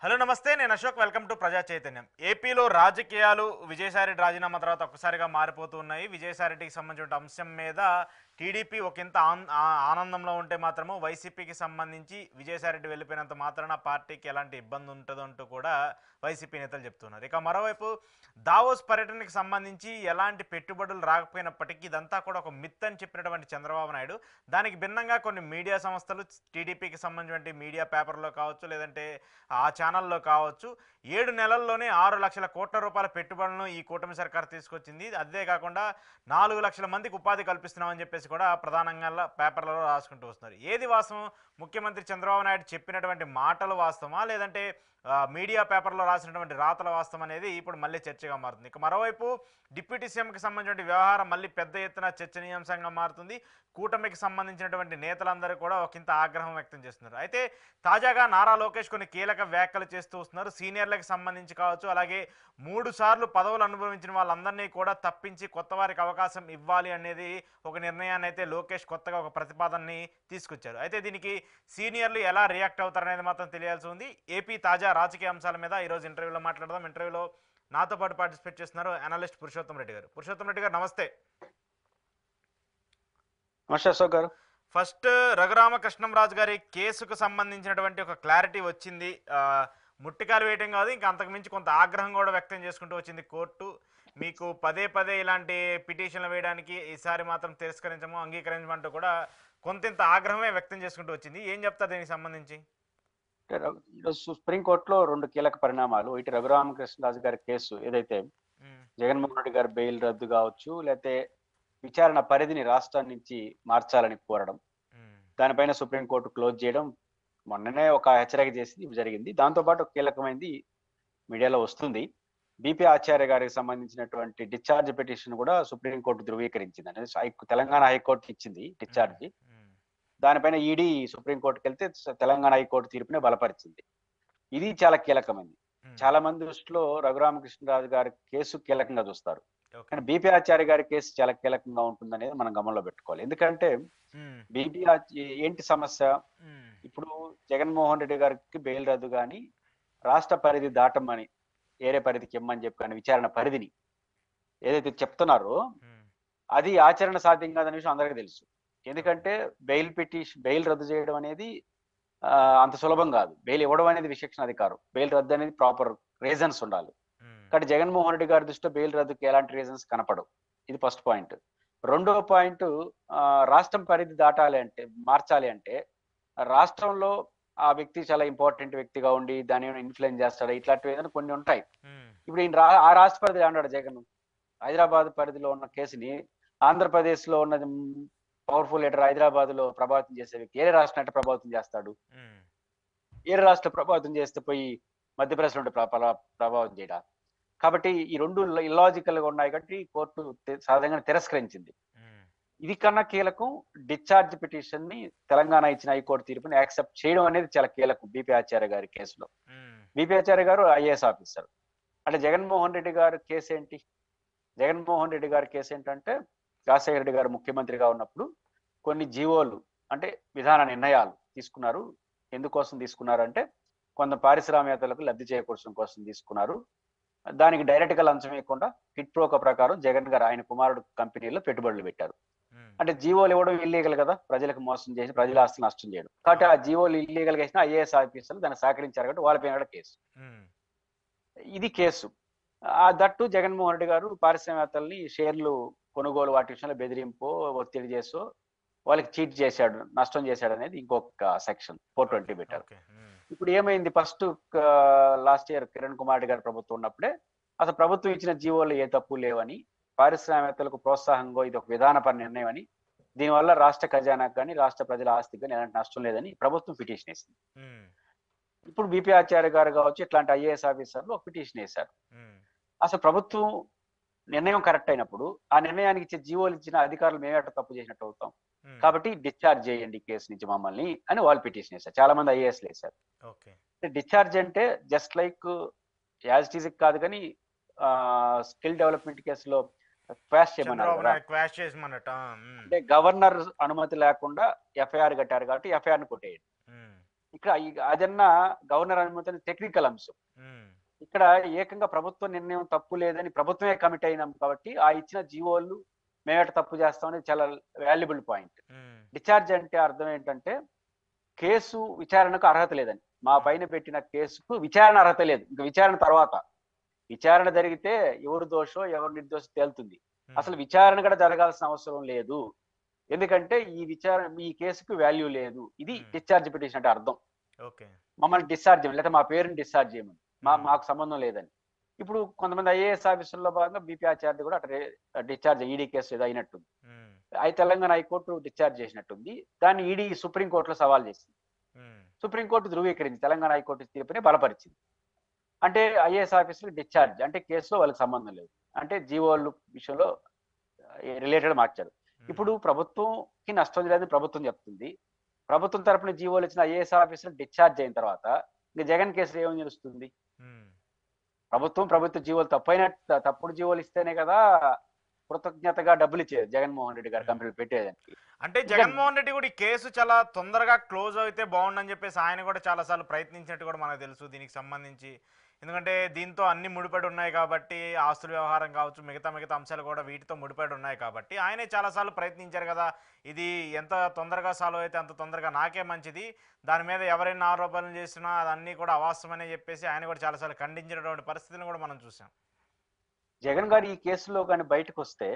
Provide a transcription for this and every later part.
Hello నమస్తే, నేను Ashok. Welcome to ప్రజా చైతన్యం. ఏపీలో రాజకీయాలు విజయసాయిరెడ్డి రాజీనామా తర్వాత ఒక్కసారిగా మారిపోతూ ఉన్నాయి. విజయసాయిరెడ్డికి సంబంధించిన అంశం మీద టీడీపీ ఒకంత ఆనందంలో ఉంటే మాత్రము వైసీపీకి సంబంధించి విజయసాయిరెడ్డి వెళ్ళిపోయినంత మాత్రాన పార్టీకి ఎలాంటి ఇబ్బంది ఉంటుందంటూ కూడా వైసీపీ నేతలు చెప్తున్నారు. ఇక మరోవైపు దావోస్ పర్యటనకి సంబంధించి ఎలాంటి పెట్టుబడులు రాకపోయినప్పటికీ ఇదంతా కూడా ఒక మిత్ అని చెప్పినటువంటి చంద్రబాబు నాయుడు దానికి భిన్నంగా కొన్ని మీడియా సంస్థలు టీడీపీకి సంబంధించిన మీడియా పేపర్లో కావచ్చు, లేదంటే ఆ ఛానల్లో కావచ్చు, 7 నెలల్లోనే 6 లక్షల కోట్ల రూపాయల పెట్టుబడులను ఈ కూటమి సర్కార్ తీసుకొచ్చింది. అదే కాకుండా 4 లక్షల మందికి ఉపాధి కల్పిస్తున్నామని చెప్పేసి కూడా ప్రధానంగా పేపర్లలో రాసుకుంటూ వస్తున్నారు. ఏది వాస్తవం? ముఖ్యమంత్రి చంద్రబాబు నాయుడు చెప్పినటువంటి మాటలు వాస్తవమా, లేదంటే మీడియా పేపర్లో రాసినటువంటి రాతల వాస్తవం అనేది ఇప్పుడు మళ్ళీ చర్చగా మారుతుంది. ఇక మరోవైపు డిప్యూటీ సీఎంకి సంబంధించిన వ్యవహారం మళ్ళీ పెద్ద ఎత్తున చర్చనీయాంశంగా మారుతుంది. కూటమికి సంబంధించినటువంటి నేతలందరూ కూడా ఒకంత ఆగ్రహం వ్యక్తం చేస్తున్నారు. అయితే తాజాగా నారా లోకేష్ కొన్ని కీలక వ్యాఖ్యలు చేస్తూ వస్తున్నారు. సీనియర్లకు సంబంధించి కావచ్చు, అలాగే 3 సార్లు పదవులు అనుభవించిన వాళ్ళందరినీ కూడా తప్పించి కొత్త వారికి అవకాశం ఇవ్వాలి అనేది ఒక నిర్ణయాన్ని అయితే లోకేష్ కొత్తగా ఒక ప్రతిపాదనని తీసుకొచ్చారు. అయితే దీనికి సీనియర్లు ఎలా రియాక్ట్ అవుతారనేది మాత్రం తెలియాల్సి ఉంది. ఏపీ తాజా రాజకీయ అంశాల మీద ఈరోజు ఇంటర్వ్యూలో మాట్లాడదాం. ఇంటర్వ్యూలో నాతో పాటు పార్టిసిపేట్ చేస్తున్నారు అనలిస్ట్ పురుషోత్తం రెడ్డి గారు. పురుషోత్తం రెడ్డి గారు నమస్తే. నమస్తే అశోక్ గారు. ఫస్ట్, రఘురామకృష్ణంరాజు గారి కేసుకు సంబంధించినటువంటి ఒక క్లారిటీ వచ్చింది. ముట్టికాలు వేయటం కాదు, ఇంకా అంతకుమించి కొంత ఆగ్రహం కూడా వ్యక్తం చేసుకుంటూ వచ్చింది కోర్టు. మీకు పదే పదే ఇలాంటి పిటిషన్లు వేయడానికి ఈసారి మాత్రం తిరస్కరించము, అంగీకరించమంటూ కూడా కొంత ఆగ్రహమే వ్యక్తం చేసుకుంటూ వచ్చింది. ఏం చెప్తారు దీనికి సంబంధించి? ఈరోజు సుప్రీంకోర్టులో 2 కీలక పరిణామాలు. ఇటు రఘురామకృష్ణరాజు గారి కేసు ఏదైతే జగన్మోహన్ రెడ్డి గారి బెయిల్ రద్దు కావచ్చు, లేకపోతే విచారణ పరిధిని రాష్ట్రం నుంచి మార్చాలని కోరడం, దానిపైన సుప్రీంకోర్టు క్లోజ్ చేయడం మొన్ననే ఒక హెచ్చరిక చేసి జరిగింది. దాంతోపాటు కీలకమైనది మీడియాలో వస్తుంది. బీపీ ఆచార్య గారికి సంబంధించినటువంటి డిశ్చార్జ్ పిటిషన్ కూడా సుప్రీంకోర్టు ధృవీకరించింది. అనేది తెలంగాణ హైకోర్టు ఇచ్చింది డిశ్చార్జ్. దానిపైన ఈడీ సుప్రీంకోర్టుకి వెళ్తే తెలంగాణ హైకోర్టు తీర్పునే బలపరిచింది. ఇది చాలా కీలకమైంది. చాలా మంది దృష్టిలో రఘురామకృష్ణరాజు గారి కేసు కీలకంగా చూస్తారు, కానీ బీపీ ఆచార్య గారి కేసు చాలా కీలకంగా ఉంటుందనేది మనం గమనంలో పెట్టుకోవాలి. ఎందుకంటే బీపీ ఏంటి సమస్య? ఇప్పుడు జగన్మోహన్ రెడ్డి గారికి బెయిల్ రద్దు కానీ రాష్ట్ర పరిధి దాటమని, ఏరే పరిధికి ఇమ్మని చెప్పి కానీ విచారణ పరిధిని ఏదైతే చెప్తున్నారో అది ఆచరణ సాధ్యం కాదనే విషయం అందరికీ తెలుసు. ఎందుకంటే బెయిల్ రద్దు చేయడం అనేది అంత సులభం కాదు. బెయిల్ ఇవ్వడం అనేది విచక్షణ అధికారం. బెయిల్ రద్దు అనేది ప్రాపర్ రీజన్స్ ఉండాలి. కానీ జగన్మోహన్ రెడ్డి గారి దృష్టిలో బెయిల్ రద్దుకి ఎలాంటి రీజన్స్ కనపడవు. ఇది ఫస్ట్ పాయింట్. రెండో పాయింట్, రాష్ట్రం పరిధి దాటాలి అంటే, మార్చాలి అంటే రాష్ట్రంలో ఆ వ్యక్తి చాలా ఇంపార్టెంట్ వ్యక్తిగా ఉండి దాని ఇన్ఫ్లుయెన్స్ చేస్తాడు, ఇట్లాంటివి ఏదైనా కొన్ని ఉంటాయి. ఇప్పుడు ఈయన ఆ రాష్ట్ర పరిధిలో అన్నాడు జగన్. హైదరాబాద్ పరిధిలో ఉన్న కేసుని ఆంధ్రప్రదేశ్ లో ఉన్నది పవర్ఫుల్ లీడర్ హైదరాబాద్ లో ప్రభావితం చేసే వ్యక్తి ఏరే రాష్ట్రం అంటే ప్రభావితం చేస్తాడు? ఏరే రాష్ట్ర ప్రభావితం చేస్తే పోయి మధ్యప్రదేశ్ నుండి ప్రభావితం చేయడా? కాబట్టి ఈ రెండు ఇల్లాజికల్ గా ఉన్నాయి కాబట్టి కోర్టు సాధారణంగా తిరస్కరించింది. ఇది కన్నా కీలకం, డిశ్చార్జ్ పిటిషన్ ని తెలంగాణ ఇచ్చిన హైకోర్టు తీర్పుని యాక్సెప్ట్ చేయడం అనేది చాలా కీలకం బీపీ ఆచార్య గారి కేసులో. బీపీ ఆచార్య గారు ఐఏఎస్ ఆఫీసర్. అంటే జగన్మోహన్ రెడ్డి గారి కేసు ఏంటి? జగన్మోహన్ రెడ్డి గారి కేసు ఏంటంటే, రాజశేఖర రెడ్డి గారు ముఖ్యమంత్రిగా ఉన్నప్పుడు కొన్ని జీవోలు అంటే విధాన నిర్ణయాలు తీసుకున్నారు. ఎందుకోసం తీసుకున్నారు అంటే కొంత పారిశ్రామికవేత్తలకు లబ్ధి చేకూర్చడం కోసం తీసుకున్నారు. దానికి డైరెక్ట్ గా లంచం ఇవ్వకుండా కిట్ ప్రోక ప్రకారం జగన్ గారు ఆయన కుమారుడు కంపెనీలో పెట్టుబడులు పెట్టారు. అంటే జీవోలు ఇవ్వడం ఇల్లీగల్ కదా, ప్రజలకు మోసం చేసి ప్రజల ఆస్తిని నష్టం చేయడం. కాబట్టి ఆ జీవోలు ఇల్లీగల్ గా వేసిన ఐఏఎస్ ఆఫీసర్లు దాన్ని సహకరించారు కాబట్టి వాళ్ళపైన కూడా కేసు. ఇది కేసు. దట్టు జగన్మోహన్ రెడ్డి గారు పారిశ్రామికవేత్తల్ని షేర్లు కొనుగోలు వాటి విషయంలో బెదిరింపు, ఒత్తిడి చేస్తూ వాళ్ళకి చీట్ చేశాడు, నష్టం చేశాడు అనేది ఇంకొక సెక్షన్ 420 పెట్టారు. ఇప్పుడు ఏమైంది? First last year Kiran Kumar Reddy గారి ప్రభుత్వం ఉన్నప్పుడే అసలు ప్రభుత్వం ఇచ్చిన జీవోలు ఏ తప్పు లేవని, పారిశ్రామికవేత్తలకు ప్రోత్సాహంగా ఇది ఒక విధానపర నిర్ణయం అని, దీనివల్ల రాష్ట్ర ఖజానాకు కానీ రాష్ట్ర ప్రజల ఆస్తికి కానీ ఎలాంటి నష్టం లేదని ప్రభుత్వం పిటిషన్ వేసింది. ఇప్పుడు బీపీ ఆచార్య గారు కావచ్చు, ఇట్లాంటి ఐఏఎస్ ఆఫీసర్లు ఒక పిటిషన్ వేశారు. అసలు ప్రభుత్వం నిర్ణయం కరెక్ట్ అయినప్పుడు ఆ నిర్ణయానికి ఇచ్చే జీవోలు ఇచ్చిన అధికారులు మేమేట తప్పు చేసినట్టు అవుతాం. కాబట్టి డిశ్చార్జ్ చేయండి కేసు నుంచి మమ్మల్ని అని వాళ్ళు పిటిషన్ వేశారు. చాలా మంది ఐఏఎస్లు వేశారు. డిశ్చార్జ్ అంటే just like as it is కాదు, కానీ స్కిల్ డెవలప్మెంట్ కేసులో క్వాష్ చేయమన్నారు అంటే గవర్నర్ అనుమతి లేకుండా ఎఫ్ఐఆర్ కట్టారు కాబట్టి ఎఫ్ఐఆర్ ని కొట్టేయండి. ఇక్కడ అదన్నా గవర్నర్ అనుమతి టెక్నికల్ అంశం. ఇక్కడ ఏకంగా ప్రభుత్వ నిర్ణయం తప్పు లేదని ప్రభుత్వమే కమిట్ అయినాం కాబట్టి ఆ ఇచ్చిన జీవోలు మేమేట తప్పు చేస్తాం అనేది చాలా వాల్యుబుల్ పాయింట్. డిశ్చార్జ్ అంటే అర్థం ఏంటంటే కేసు విచారణకు అర్హత లేదని, మా పైన పెట్టిన కేసుకు విచారణ అర్హత లేదు. ఇంకా విచారణ తర్వాత విచారణ జరిగితే ఎవరు దోషో ఎవరు నిర్దోషం తేలుతుంది. అసలు విచారణ కూడా జరగాల్సిన అవసరం లేదు, ఎందుకంటే ఈ కేసుకు వాల్యూ లేదు. ఇది డిశ్చార్జ్ పిటిషన్ అంటే అర్థం. మమ్మల్ని డిశ్చార్జ్ చేయమని, లేకపోతే మా పేరుని డిశ్చార్జ్ చేయమని, మాకు సంబంధం లేదని. ఇప్పుడు కొంతమంది ఐఏఎస్ ఆఫీసర్లో భాగంగా బీపీ ఆచార్య కూడా అక్కడ డిశ్చార్జ్ ఈడీ కేసు ఏదో అయినట్టుంది. అయితే తెలంగాణ హైకోర్టు డిశ్చార్జ్ చేసినట్టుంది. దాన్ని ఈడీ సుప్రీంకోర్టులో సవాల్ చేసింది. సుప్రీంకోర్టు ధృవీకరించి తెలంగాణ హైకోర్టు తీర్పుని బలపరిచింది. అంటే ఐఏఎస్ ఆఫీసర్ డిశ్చార్జ్ అంటే కేసులో వాళ్ళకి సంబంధం లేదు, అంటే జీవోలు విషయంలో రిలేటెడ్ మార్చారు. ఇప్పుడు ప్రభుత్వంకి నష్టం లేదని ప్రభుత్వం చెప్తుంది. ప్రభుత్వం తరపున జీవోలు ఇచ్చిన ఐఏఎస్ ఆఫీసర్ డిశ్చార్జ్ అయిన తర్వాత ఇంకా జగన్ కేసులో ఏమని తెలుస్తుంది? ప్రభుత్వ జీవోలు తప్పుడు జీవోలు ఇస్తేనే కదా కృతజ్ఞతగా డబ్బులు ఇచ్చేది జగన్మోహన్ రెడ్డి గారు కంపెనీలు పెట్టేదానికి. అంటే జగన్మోహన్ రెడ్డి కూడా ఈ కేసు చాలా తొందరగా క్లోజ్ అయితే బాగుండని చెప్పేసి ఆయన కూడా చాలాసార్లు ప్రయత్నించినట్టు కూడా మనకు తెలుసు దీనికి సంబంధించి. ఎందుకంటే దీంతో అన్ని ముడిపడి ఉన్నాయి కాబట్టి, ఆస్తుల వ్యవహారం కావచ్చు, మిగతా అంశాలు కూడా వీటితో ముడిపడి ఉన్నాయి కాబట్టి ఆయనే చాలాసార్లు ప్రయత్నించారు కదా. ఇది ఎంత తొందరగా సాల్వ్ అయితే అంత తొందరగా నాకే మంచిది, దాని మీద ఎవరైనా ఆరోపణలు చేసినా అదన్నీ కూడా అవాస్తవమని చెప్పేసి ఆయన కూడా చాలాసార్లు ఖండించినటువంటి పరిస్థితిని కూడా మనం చూసాం. జగన్ గారు ఈ కేసులో కానీ బయటకు వస్తే,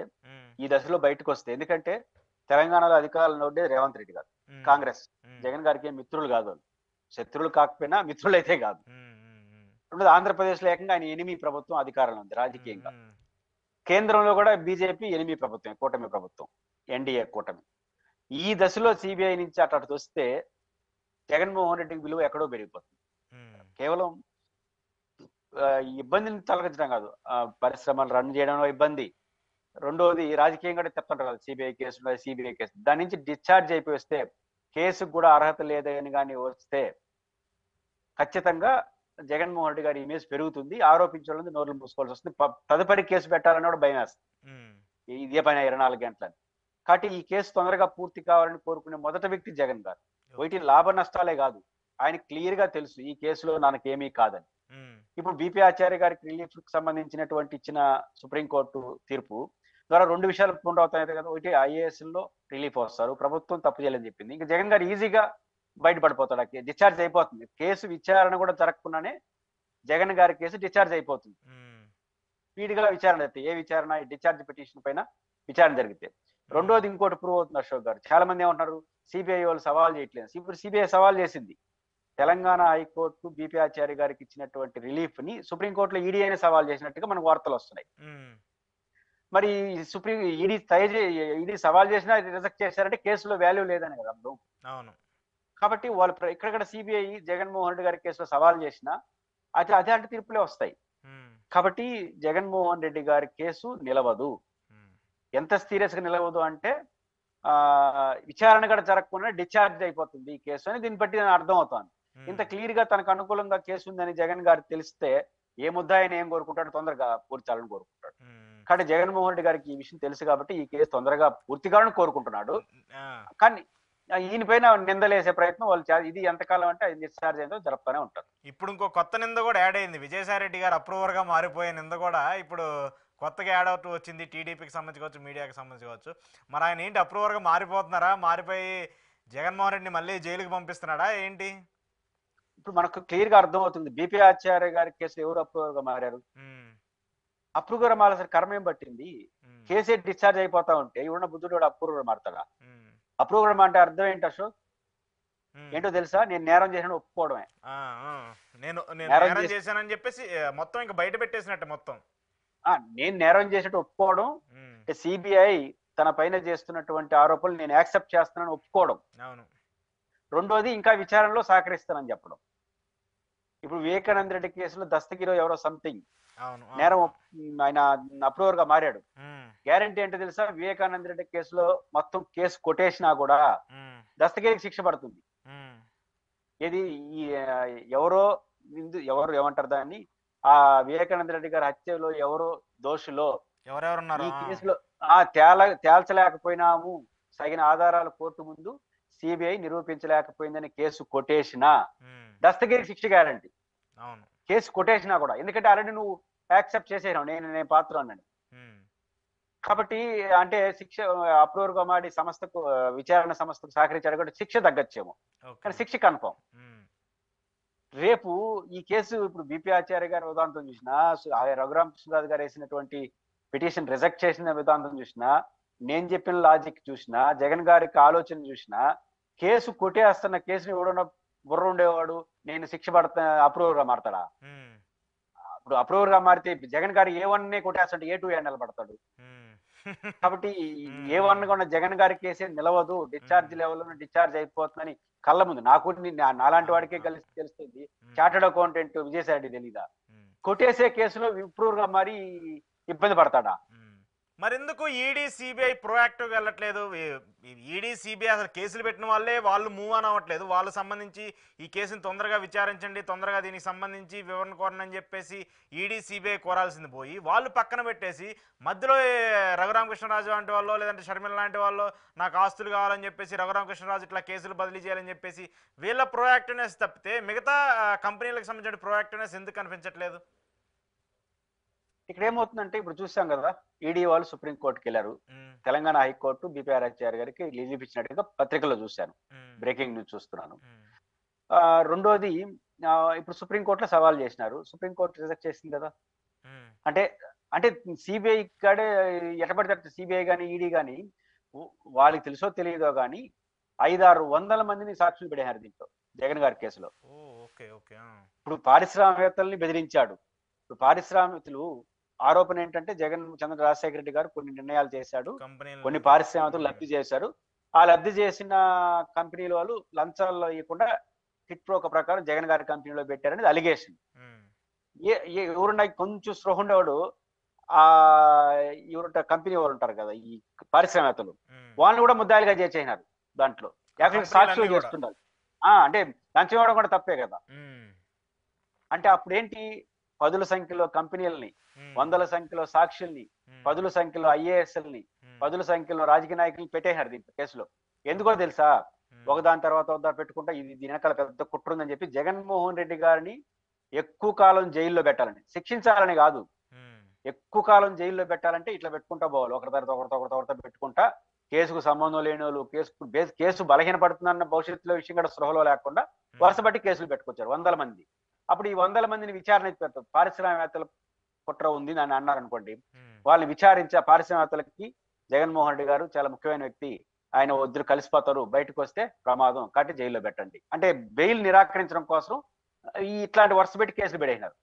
ఈ దశలో బయటకు వస్తే, ఎందుకంటే తెలంగాణలో అధికారంలో ఉండే రేవంత్ రెడ్డి గారు, కాంగ్రెస్ జగన్ గారికి ఏం మిత్రులు కాదు, శత్రువులు కాకపోయినా మిత్రులు అయితే కాదు. ఆంధ్రప్రదేశ్ లో ఏకంగా ఆయన ఎనిమి ప్రభుత్వం అధికారంలో ఉంది రాజకీయంగా. కేంద్రంలో కూడా బీజేపీ ఎనిమి ప్రభుత్వం, కూటమి ప్రభుత్వం, ఎన్డీఏ కూటమి. ఈ దశలో సిబిఐ నుంచి అటు వస్తే జగన్మోహన్ రెడ్డికి విలువ ఎక్కడో పెరిగిపోతుంది. కేవలం ఇబ్బందిని తొలగించడం కాదు, పరిశ్రమలు రన్ చేయడంలో ఇబ్బంది. రెండోది రాజకీయంగా చెప్తుంటారు కదా, సిబిఐ కేసు, దాని నుంచి డిశ్చార్జ్ అయిపోయి వస్తే, కేసుకు కూడా అర్హత లేదని కానీ వస్తే ఖచ్చితంగా జగన్మోహన్ రెడ్డి గారి ఇమేజ్ పెరుగుతుంది. ఆరోపించే వాళ్ళని నోర్లు మూసుకోవాల్సి వస్తుంది. తదుపరి కేసు పెట్టాలని కూడా భయం వేస్తుంది, ఇదే పైన 24 గంటలని. కాబట్టి ఈ కేసు తొందరగా పూర్తి కావాలని కోరుకునే మొదటి వ్యక్తి జగన్ గారు. వీటి లాభ నష్టాలే కాదు, ఆయన క్లియర్ గా తెలుసు ఈ కేసులో నాకేమీ కాదని. ఇప్పుడు బీపీ ఆచార్య గారికి రిలీఫ్ కి సంబంధించినటువంటి ఇచ్చిన సుప్రీంకోర్టు తీర్పు ద్వారా 2 విషయాలు పునరావుతాయి కదా. ఒకటి, ఐఏఎస్ లో రిలీఫ్ వస్తారు, ప్రభుత్వం తప్పు చేయలేదని చెప్పింది. ఇంకా జగన్ గారు ఈజీగా బయటపడిపోతాడు, డిశ్చార్జ్ అయిపోతుంది. కేసు విచారణ కూడా జరగకుండానే జగన్ గారి కేసు డిశ్చార్జ్ అయిపోతుంది. స్పీడ్ గా విచారణ జరిగితే, ఏ విచారణ, డిశ్చార్జ్ పిటిషన్ పైన విచారణ జరిగితే. రెండోది ఇంకోటి ప్రూవ్ అవుతుంది అశోక్ గారు. చాలా మంది ఏమంటున్నారు, సిబిఐ వాళ్ళు సవాల్ చేయట్లేదు. ఇప్పుడు సిబిఐ సవాల్ చేసింది. తెలంగాణ హైకోర్టు బీపీ ఆచార్య గారికి ఇచ్చినటువంటి రిలీఫ్ ని సుప్రీంకోర్టులో ఈడీ అయినా సవాల్ చేసినట్టుగా మనకు వార్తలు వస్తున్నాయి. మరి ఈడీ సవాల్ చేసినా రిజెక్ట్ చేశారంటే కేసులో వాల్యూ లేదని కదా అర్థం. అవును. కాబట్టి వాళ్ళు ఇక్కడ సిబిఐ జగన్మోహన్ రెడ్డి గారి కేసులో సవాల్ చేసినా అదే తీర్పులే వస్తాయి. కాబట్టి జగన్మోహన్ రెడ్డి గారి కేసు నిలవదు. ఎంత సీరియస్ గా నిలవదు అంటే విచారణ కూడా జరగకుండా డిశ్చార్జ్ అయిపోతుంది ఈ కేసు అని దీన్ని బట్టి అర్థం అవుతాను. ఇంత క్లియర్ గా తనకు అనుకూలంగా కేసు ఉందని జగన్ గారు తెలిస్తే ఏ ముద్దాయిని ఏం కోరుకుంటాడు, తొందరగా పూర్చాలని కోరుకుంటాడు. కాబట్టి జగన్మోహన్ రెడ్డి గారికి ఈ విషయం తెలుసు కాబట్టి ఈ కేసు తొందరగా పూర్తి కావాలని కోరుకుంటున్నాడు. కానీ ఈయన పైన నిందలేసే ప్రయత్నం వాళ్ళు ఇది ఎంతకాలం అంటే అది డిశ్చార్జ్ అయిందో జరుపుతూనే ఉంటారు. ఇప్పుడు ఇంకో కొత్త నింద కూడా యాడ్ అయింది. విజయసాయి రెడ్డి గారు అప్రూవర్ గా మారిపోయే నింద కూడా ఇప్పుడు కొత్తగా యాడ్ అవుతూ వచ్చింది. టీడీపీకి సంబంధించి కావచ్చు, మీడియాకి సంబంధించి కావచ్చు. మరి ఆయన ఏంటి అప్రూవర్ గా మారిపోతున్నారా, మారిపోయి జగన్మోహన్ రెడ్డిని మళ్ళీ జైలుకి పంపిస్తున్నాడా ఏంటి? ఇప్పుడు మనకు క్లియర్ గా అర్థం అవుతుంది. బీపీ ఆచార్య గారి కేసులో ఎవరు అప్రూవర్ గా మారారు? అప్రూవర్ గా మారాల్సిన కర్మ ఏం పట్టింది? కేసే డిశ్చార్జ్ అయిపోతా ఉంటే ఇవ్వన్న బుద్ధుడు అప్రూవర్ మారుతాడా? అప్రూవర్ అంటే అర్థం ఏంటి అశోక్? ఏంటో తెలుసా? నేను నేరం చేసిన ఒప్పుకోవడమే. నేను నేరం చేశానని చెప్పేసి మొత్తం ఇంకా బయట పెట్టేసినట్టు మొత్తం. నేను నేరం చేసినట్టు ఒప్పుకోవడం, సిబిఐ తన పైన చేస్తున్నటువంటి ఆరోపణలు నేను యాక్సెప్ట్ చేస్తున్నానని ఒప్పుకోవడం. రెండోది ఇంకా విచారణలో సహకరిస్తానని చెప్పడం. ఇప్పుడు వివేకానంద రెడ్డి కేసులో దస్తగిరో ఎవరో సంథింగ్ నేరం ఆయన అప్రూవర్ గా మారాడు. గ్యారంటీ ఏంటో తెలుసా? వివేకానంద రెడ్డి కేసులో మొత్తం కేసు కొట్టేసినా కూడా దస్తగిరికి శిక్ష పడుతుంది. ఇది ఎవరు ఏమంటారు దాన్ని, ఆ వివేకానంద రెడ్డి గారి హత్యలో ఎవరో దోషులో ఈ కేసులో తేల్చలేకపోయినాము, తగిన ఆధారాలు కోర్టు ముందు సిబిఐ నిరూపించలేకపోయిందని కేసు కొట్టేసినా ఉమ్, దస్తగిరికి శిక్ష గ్యారంటీ. అవును. కేసు కొట్టేసినా కూడా, ఎందుకంటే ఆల్రెడీ నువ్వు యాక్సెప్ట్ చేసేసావు నేను పాత్ర అన్నాడు. ఉమ్, కాబట్టి అంటే శిక్ష అప్రూవర్ గా మాడి సంస్థకు విచారణ సంస్థకు సహకరించాడు కాబట్టి శిక్ష తగ్గచ్చేమో, ఓకే. కానీ శిక్ష కన్ఫర్మ్. ఉమ్, రేపు ఈ కేసు ఇప్పుడు బిపి ఆచార్య గారి ఉదాంతం చూసినా, రఘురామ కృష్ణరాజు గారు వేసినటువంటి పిటిషన్ రిజెక్ట్ చేసిన విధాంతం చూసినా, నేను చెప్పిన లాజిక్ చూసినా, జగన్ గారికి ఆలోచన చూసినా, కేసు కొట్టేస్తున్న కేసుని ఎవడన్నా బుర్ర ఉండేవాడు నేను శిక్ష పడతా అప్రూవర్ గా మారతాడా? ఉమ్, ఇప్పుడు అప్రూవర్ గా మారితే జగన్ గారు ఏ1 కొట్టేస్తుంటే ఏ2 నిలబడతాడు. ఉమ్, కాబట్టి ఏ1 గా ఉన్న జగన్ గారి కేసే నిలవదు, డిశ్చార్జ్ లెవెల్లో డిశ్చార్జ్ అయిపోతుందని కళ్ళ ముందు నాకు నాలాంటి వాడికే కలిసి తెలుస్తుంది. చార్టెడ్ అకౌంటెంట్ విజయసాయి రెడ్డి తెలీదా? ఉమ్, కొట్టేసే కేసులో ఇంప్రూవ్ గా మరి ఇబ్బంది పడతాడా? ఉమ్. మరెందుకు ఈడీ సిబిఐ ప్రొయాక్టివ్గా వెళ్ళట్లేదు? ఈడీ సిబిఐ అసలు కేసులు పెట్టిన వాళ్ళే వాళ్ళు మూవ్ ఆన్ అవ్వట్లేదు. వాళ్ళు సంబంధించి ఈ కేసుని తొందరగా విచారించండి, తొందరగా దీనికి సంబంధించి వివరణ కోరండి అని చెప్పేసి ఈడీ సిబిఐ కోరాల్సింది పోయి వాళ్ళు పక్కన పెట్టేసి మధ్యలో రఘురామకృష్ణరాజు లాంటి వాళ్ళు లేదంటే షర్మిల లాంటి వాళ్ళు నాకు ఆస్తులు కావాలని చెప్పేసి రఘురామకృష్ణరాజు ఇట్లా కేసులు బదిలీ చేయాలని చెప్పేసి వీళ్ళ ప్రొయాక్టివ్నెస్ తప్పితే మిగతా కంపెనీలకు సంబంధించిన ప్రొయాక్టివ్నెస్ ఎందుకు కనిపించట్లేదు? ఇక్కడ ఏమవుతుందంటే ఇప్పుడు చూసాం కదా, ఈడీ వాళ్ళు సుప్రీం కోర్టుకి వెళ్ళారు. ఉమ్, తెలంగాణ హైకోర్టు బిపిఆర్ ఆచార్య గారికి రిలీఫ్ ఇచ్చినట్టుగా పత్రికల్లో చూశాను, ఉమ్, బ్రేకింగ్ న్యూస్ చూస్తున్నాను. ఉమ్, రెండోది ఇప్పుడు సుప్రీం కోర్టులో సవాల్ చేసినారు, సుప్రీం కోర్టు రిజెక్ట్ చేసింది కదా. ఉమ్, అంటే అంటే సిబిఐ కాడే ఎటపడితే సిబిఐ కానీ ఈడీ కానీ వాళ్ళకి తెలుసో తెలియదో కానీ 500-600 మందిని సాక్షులు పెట్టారు దీంట్లో జగన్ గారి కేసులో. ఓ ఓకే ఓకే. ఇప్పుడు పారిశ్రామికవేత్తల్ని బెదిరించాడు. ఇప్పుడు పారిశ్రామికలు ఆరోపణ ఏంటంటే చంద్ర రాజశేఖర రెడ్డి గారు కొన్ని నిర్ణయాలు చేశాడు, కొన్ని పారిశ్రామికలు లబ్ధి చేశారు. ఆ లబ్ధి చేసిన కంపెనీల వాళ్ళు లంచాలు ఇవ్వకుండా హిట్ ప్రోక ప్రకారం జగన్ గారి కంపెనీలో పెట్టారనేది అలిగేషన్. ఎవరున్నా కొంచెం స్పృహ ఉండేవాడు ఆ ఎవరు కంపెనీ వాళ్ళు ఉంటారు కదా ఈ పారిశ్రామికలు, వాళ్ళని కూడా ముద్దాయిలుగా చేసేసినారు దాంట్లో. యాక్చువల్గా సాక్షులు చేస్తున్నారు. అంటే లంచం ఇవ్వడం కూడా తప్పే కదా. అంటే అప్పుడేంటి, 10ల సంఖ్యలో కంపెనీలని, 100ల సంఖ్యలో సాక్షుల్ని, 10ల సంఖ్యలో ఐఏఎస్ఎల్ని, 10ల సంఖ్యలో రాజకీయ నాయకుల్ని పెట్టేశారు దీంట్లో కేసులో. ఎందుకో తెలుసా? ఒకదాని తర్వాత ఒకదాని పెట్టుకుంటా దీని వెనకాల పెద్ద కుట్ర ఉందని చెప్పి జగన్మోహన్ రెడ్డి గారిని ఎక్కువ కాలం జైల్లో పెట్టాలని, శిక్షించాలని కాదు, ఎక్కువ కాలం జైల్లో పెట్టాలంటే ఇట్లా పెట్టుకుంటా పోవాలి, ఒకరి తర్వాత ఒకరితో పెట్టుకుంటా. కేసుకు సంబంధం లేని వాళ్ళు, కేసు బలహీనపడుతుందన్న భవిష్యత్తులో విషయం కూడా స్పృహలో లేకుండా వరుస బట్టి కేసులు పెట్టుకొచ్చారు 100ల మంది. అప్పుడు ఈ 100ల మందిని విచారణ పెడతారు. పారిశ్రామికవేత్తల కుట్ర ఉంది అని అన్నారు అనుకోండి, వాళ్ళని విచారించే పారిశ్రామికవేత్తలకి జగన్మోహన్ రెడ్డి గారు చాలా ముఖ్యమైన వ్యక్తి, ఆయన వద్దురు కలిసిపోతారు, బయటకు వస్తే ప్రమాదం కాబట్టి జైల్లో పెట్టండి అంటే బెయిల్ నిరాకరించడం కోసం ఇట్లాంటి వరుస పెట్టి కేసులు పెట్టేసినారు.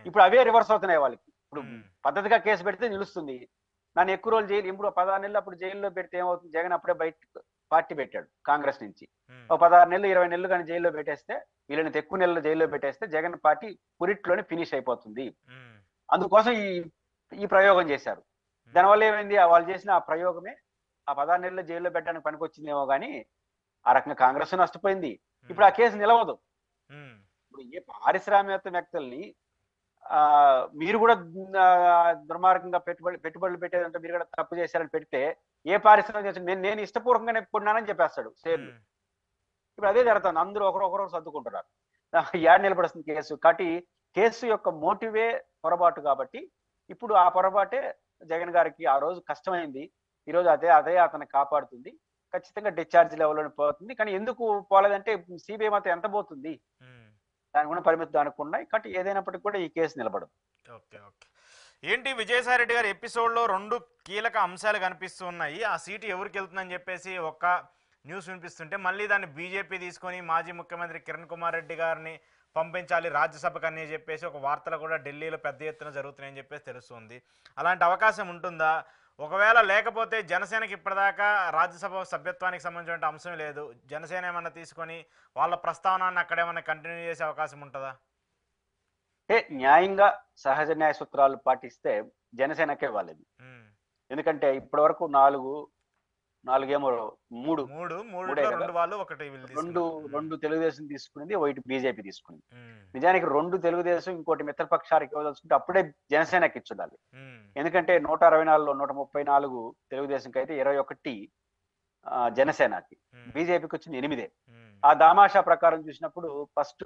ఇప్పుడు అవే రివర్స్ అవుతున్నాయి వాళ్ళకి. ఇప్పుడు పద్ధతిగా కేసు పెడితే నిలుస్తుంది, నన్ను ఎక్కువ రోజులు జైలు, ఇప్పుడు 16 నెలలు అప్పుడు జైల్లో పెడితే ఏమవుతుంది? జగన్ అప్పుడే బయట పార్టీ పెట్టాడు కాంగ్రెస్ నుంచి, 16 నెలలు 20 నెలలు కానీ జైల్లో పెట్టేస్తే, వీళ్ళని ఎక్కువ నెలలు జైల్లో పెట్టేస్తే జగన్ పార్టీ పురిట్లోనే ఫినిష్ అయిపోతుంది. అందుకోసం ఈ ప్రయోగం చేశారు. దానివల్ల ఏమైంది, వాళ్ళు చేసిన ఆ ప్రయోగమే ఆ 16 నెలలు జైల్లో పెట్టడానికి పనికొచ్చిందేమో కానీ ఆ రకంగా కాంగ్రెస్ నష్టపోయింది. ఇప్పుడు ఆ కేసు నిలవదు. ఇప్పుడు ఏ పారిశ్రామికవేత్తల్ని మీరు కూడా దుర్మార్గంగా పెట్టుబడులు పెట్టేదంటే మీరు కూడా తప్పు చేశారని పెడితే ఏ పారిశ్రామిక నేను ఇష్టపూర్వకంగానే కొన్నానని చెప్పేస్తాడు షేర్లు. ఇప్పుడు అదే జరుగుతుంది, అందరూ ఒకరొకరు సర్దుకుంటున్నారు. ఏడు నిలబడుతుంది కేసు. కాబట్టి కేసు యొక్క మోటివే పొరపాటు కాబట్టి ఇప్పుడు ఆ పొరపాటే జగన్ గారికి ఆ రోజు కష్టమైంది, ఈరోజు అదే అతన్ని కాపాడుతుంది. ఖచ్చితంగా డిశ్చార్జ్ లెవెల్లోనే పోతుంది. కానీ ఎందుకు పోలేదంటే సిబిఐ మాత్రం ఎంత పోతుంది, దాని కూడా పరిమితి దానికి ఉన్నాయి. కాబట్టి ఏదైనప్పటికీ కూడా ఈ కేసు నిలబడదు. Okay okay. ఏంటి విజయసాయి రెడ్డి గారి ఎపిసోడ్లో 2 కీలక అంశాలు కనిపిస్తున్నాయి. ఆ సీటు ఎవరికి వెళ్తుందని చెప్పేసి ఒక న్యూస్ వినిపిస్తుంటే మళ్ళీ దాన్ని బీజేపీ తీసుకొని మాజీ ముఖ్యమంత్రి కిరణ్ కుమార్ రెడ్డి గారిని పంపించాలి రాజ్యసభకు అని చెప్పేసి ఒక వార్తలు కూడా ఢిల్లీలో పెద్ద ఎత్తున జరుగుతున్నాయని చెప్పేసి తెలుస్తుంది. అలాంటి అవకాశం ఉంటుందా? ఒకవేళ లేకపోతే జనసేనకి ఇప్పటిదాకా రాజ్యసభ సభ్యత్వానికి సంబంధించిన అంశం లేదు, జనసేన ఏమన్నా తీసుకొని వాళ్ళ ప్రస్తావనాన్ని అక్కడేమన్నా కంటిన్యూ చేసే అవకాశం ఉంటుందా? అంటే న్యాయంగా సహజ న్యాయ సూత్రాలు పాటిస్తే జనసేనకే వాళ్ళది. ఎందుకంటే ఇప్పటి వరకు రెండు తెలుగుదేశం తీసుకునేది, ఒకటి బీజేపీ తీసుకునింది. నిజానికి 2 తెలుగుదేశం ఇంకోటి మిత్రపక్షానికి ఇవ్వదలుచుకుంటే అప్పుడే జనసేనకి ఇచ్చుండాలి. ఎందుకంటే 164లో 134 తెలుగుదేశంకి అయితే 21 జనసేనకి, బీజేపీకి వచ్చింది 8. ఆ దామాషా ప్రకారం చూసినప్పుడు ఫస్ట్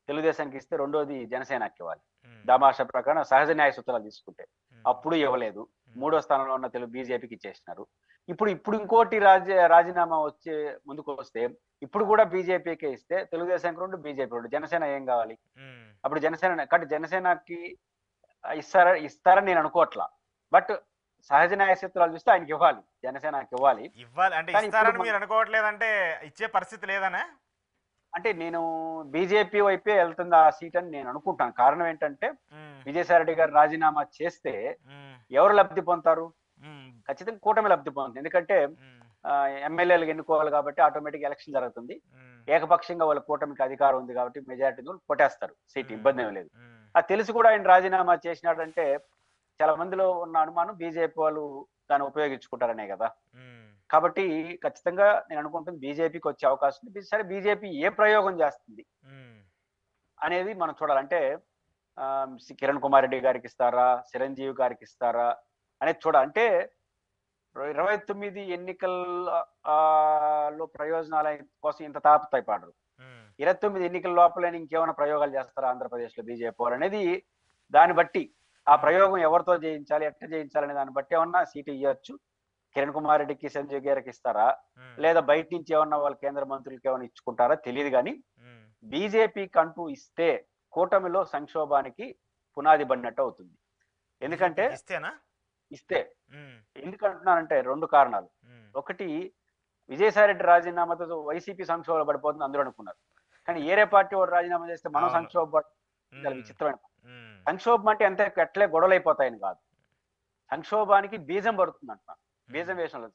తెలుగుదేశానికి ఇస్తే రెండోది జనసేనకి ఇవ్వాలి. దామాషా ప్రకారం సహజ న్యాయ సూత్రాలు తీసుకుంటే అప్పుడు ఇవ్వలేదు. 3వ స్థానంలో ఉన్న బీజేపీకి ఇచ్చేసినారు. ఇప్పుడు ఇంకోటి రాజీనామా వచ్చే ముందుకు వస్తే ఇప్పుడు కూడా బీజేపీకే ఇస్తే తెలుగుదేశానికి 2, బీజేపీ 2, జనసేన ఏం కావాలి? అప్పుడు జనసేన కాబట్టి జనసేనకి ఇస్తారని నేను అనుకోవట్లా. బట్ సహజ న్యాయ సూత్రాలు చూస్తే ఆయనకి ఇవ్వాలి, జనసేనకి ఇవ్వాలి. అంటే ఇస్తారని మీరు అనుకోవట్లేదంటే ఇచ్చే పరిస్థితి లేదనే? అంటే నేను బీజేపీ వైపే వెళ్తుంది ఆ సీట్ అని నేను అనుకుంటాను. కారణం ఏంటంటే విజయసాయి రెడ్డి గారు రాజీనామా చేస్తే ఎవరు లబ్ధి పొందుతారు? ఖచ్చితంగా కూటమి లబ్ధి పొందుతుంది. ఎందుకంటే ఎమ్మెల్యేలు ఎన్నుకోవాలి కాబట్టి ఆటోమేటిక్ ఎలక్షన్ జరుగుతుంది. ఏకపక్షంగా వాళ్ళ కూటమికి అధికారం ఉంది కాబట్టి మెజారిటీ కొట్టేస్తారు సీట్, ఇబ్బంది ఏం లేదు. అది తెలిసి కూడా ఆయన రాజీనామా చేసినాడంటే చాలా మందిలో ఉన్న అనుమానం బీజేపీ వాళ్ళు దాన్ని ఉపయోగించుకుంటారనే కదా. కాబట్టి ఖచ్చితంగా నేను అనుకుంటుంది బీజేపీకి వచ్చే అవకాశం ఉంది. సరే బీజేపీ ఏ ప్రయోగం చేస్తుంది అనేది మనం చూడాలంటే కిరణ్ కుమార్ రెడ్డి గారికి ఇస్తారా, చిరంజీవి గారికి ఇస్తారా అనేది చూడాలంటే 29 ఎన్నికల్లో ప్రయోజనాల కోసం ఇంత తాపత్రయపడరు. 29 ఎన్నికల లోపలే ఇంకేమైనా ప్రయోగాలు చేస్తారా ఆంధ్రప్రదేశ్ లో బీజేపీ వాళ్ళు అనేది దాన్ని బట్టి, ఆ ప్రయోగం ఎవరితో చేయించాలి, ఎట్లా చేయించాలి అనే దాన్ని బట్టి ఏమన్నా సీటు ఇవ్వచ్చు. కిరణ్ కుమార్ రెడ్డికి, సంజయ్ గారికి ఇస్తారా, లేదా బయట నుంచి ఏమన్నా వాళ్ళ కేంద్ర మంత్రులకి ఏమైనా ఇచ్చుకుంటారా తెలియదు. కానీ బీజేపీకి అంటూ ఇస్తే కూటమిలో సంక్షోభానికి పునాది పడినట్టు అవుతుంది. ఎందుకంటే ఇస్తే ఎందుకంటున్నానంటే 2 కారణాలు. ఒకటి, విజయసాయి రెడ్డి రాజీనామాతో వైసీపీ సంక్షోభంలో పడిపోతుంది అందరూ అనుకున్నారు. కానీ ఏరే పార్టీ వాడు రాజీనామా చేస్తే మనం విచిత్రమైన సంక్షోభం అంటే ఎట్లే గొడవలు అయిపోతాయని కాదు, సంక్షోభానికి బీజం పడుతుంది అంటున్నాను. బీజం వేసిన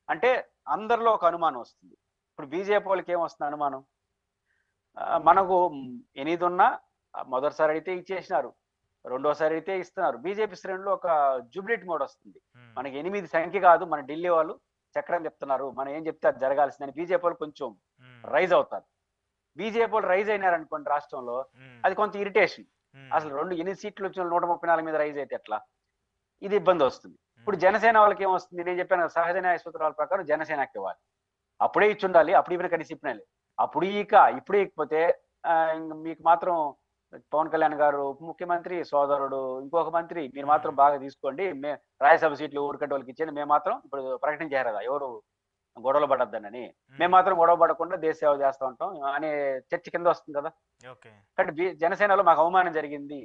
అంటే అందరిలో ఒక అనుమానం వస్తుంది. ఇప్పుడు బీజేపీ వాళ్ళకి ఏమొస్తుంది అనుమానం? మనకు 8 ఉన్నా మొదటిసారి అయితే ఇచ్చేసినారు, రెండోసారి అయితే ఇస్తున్నారు. బీజేపీ శ్రేణులో ఒక జూబ్లిట్ మోడ్ వస్తుంది. మనకి 8 సంఖ్య కాదు, మన ఢిల్లీ వాళ్ళు చక్రం చెప్తున్నారు, మనం ఏం చెప్తే అది జరగాల్సిందని బీజేపీ వాళ్ళు కొంచెం రైజ్ అవుతారు. బీజేపీ వాళ్ళు రైజ్ అయినారు అనుకోండి రాష్ట్రంలో, అది కొంత ఇరిటేషన్. అసలు 8 సీట్లు వచ్చిన 134 మీద రైజ్ అయితే ఎట్లా, ఇది ఇబ్బంది వస్తుంది. ఇప్పుడు జనసేన వాళ్ళకి ఏమొస్తుంది? నేను చెప్పాను సహజ న్యాయ సూత్రాల ప్రకారం జనసేనకి ఇవ్వాలి. అప్పుడే ఇచ్చి ఉండాలి, అప్పుడు ఇవ్వని కనీసం ఇప్పినాలి. ఇప్పుడు ఇకపోతే మీకు మాత్రం పవన్ కళ్యాణ్ గారు ఉప ముఖ్యమంత్రి, సోదరుడు ఇంకొక మంత్రి, మీరు మాత్రం బాగా తీసుకోండి, రాజ్యసభ సీట్లు ఊరికంటే వాళ్ళకి ఇచ్చేది, మేము మాత్రం ఇప్పుడు ప్రకటించారు కదా ఎవరు గొడవలు పడద్దని, మేము మాత్రం గొడవ పడకుండా దేశ సేవ చేస్తూ ఉంటాం అనే చర్చ కింద వస్తుంది కదా. కాబట్టి జనసేనలో మాకు అవమానం జరిగింది,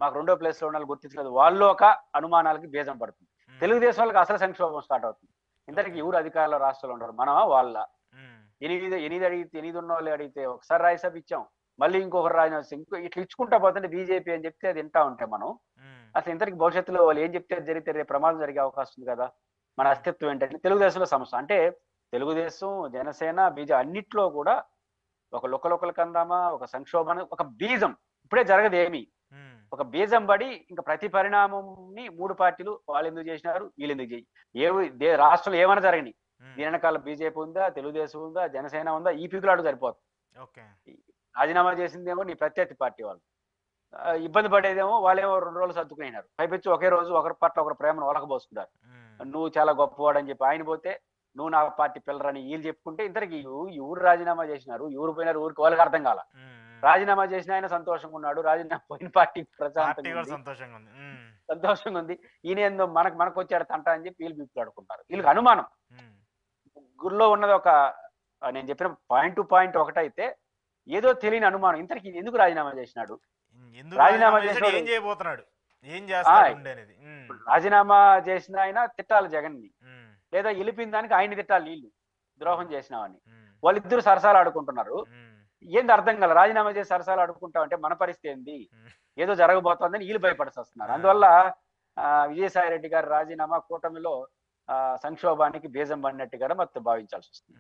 మాకు 2వ ప్లేస్ లో ఉండాలి గుర్తించలేదు, వాళ్ళు ఒక అనుమానాలకి బీజం పడుతుంది. తెలుగుదేశం వాళ్ళకి అసలు సంక్షోభం స్టార్ట్ అవుతుంది. ఇంతటికి ఎవరు అధికారుల రాష్ట్రంలో ఉంటారు, మనం వాళ్ళ 8 ఉన్న వాళ్ళు అడిగితే ఒకసారి రాజ్యసభ ఇచ్చాం, మళ్ళీ ఇంకొకరు రాజీనామా ఇట్లా ఇచ్చుకుంటా పోతుంటే బీజేపీ అని చెప్తే అది వింటా ఉంటే మనం అసలు ఇంతటికి భవిష్యత్తులో వాళ్ళు ఏం చెప్తే జరిగితే రేపు ప్రమాదం జరిగే అవకాశం ఉంది కదా. మన అస్తిత్వం ఏంటంటే తెలుగుదేశంలో సమస్య. అంటే తెలుగుదేశం, జనసేన, బీజేపీ అన్నిట్లో కూడా ఒక లుకలుకల కందామా, ఒక సంక్షోభాన్ని, ఒక బీజం ఇప్పుడే జరగదు ఏమి, ఒక బీజం పడి ఇంకా ప్రతి పరిణామంని 3 పార్టీలు వాళ్ళు ఎందుకు చేసినారు, వీళ్ళు ఎందుకు చేయి, రాష్ట్రంలో ఏమైనా జరగని దీని వెనకాల బీజేపీ ఉందా, తెలుగుదేశం ఉందా, జనసేన ఉందా, ఈ పీకులాడు సరిపోతుంది. రాజీనామా చేసిందేమో నీ ప్రత్యర్థి పార్టీ వాళ్ళు, ఇబ్బంది పడేదేమో వాళ్ళేమో 2 రోజులు సర్దుకున్నారు. పైపెచ్చి ఒకే రోజు ఒకరి పట్ల ఒకరి ప్రేమను ఒలకబోసుకుంటారు. నువ్వు చాలా గొప్పవాడు అని చెప్పి ఆయన పోతే నువ్వు నా పార్టీ పిల్లరని వీళ్ళు చెప్పుకుంటే ఇంతరికి ఎవరు రాజీనామా చేసినారు, ఎవరు పోయినారు, ఊరికి వాళ్ళకి అర్థం కాల. రాజీనామా చేసిన ఆయన సంతోషంగా ఉన్నాడు, రాజీనామా పోయిన పార్టీ సంతోషంగా ఉంది, ఈయన ఏందో మనకు వచ్చాడు తంట అని చెప్పి వీళ్ళు బిప్పులాడుకుంటారు. వీళ్ళకి అనుమానం గురిలో ఉన్నది ఒక, నేను చెప్పిన పాయింట్ టు పాయింట్ ఒకటైతే ఏదో తెలియని అనుమానం, ఇంతకి ఎందుకు రాజీనామా చేసినాడు, రాజీనామా చేసినాడు, రాజీనామా చేసిన ఆయన తిట్టాలి జగన్ని, లేదా గెలిపిన దానికి ఆయన తిట్టాలి వీళ్ళు ద్రోహం చేసినామని. వాళ్ళిద్దరు సరసాలు ఆడుకుంటున్నారు. ఏంది అర్థం కాల, రాజీనామా చేసి సరసాలు ఆడుకుంటామంటే మన పరిస్థితి ఏంది, ఏదో జరగబోతోందని వీళ్ళు భయపడిసి వస్తున్నారు. అందువల్ల విజయసాయి రెడ్డి గారి రాజీనామా కూటమిలో సంక్షోభానికి బీజం పడినట్టుగా మొత్తం భావించాల్సి వస్తుంది.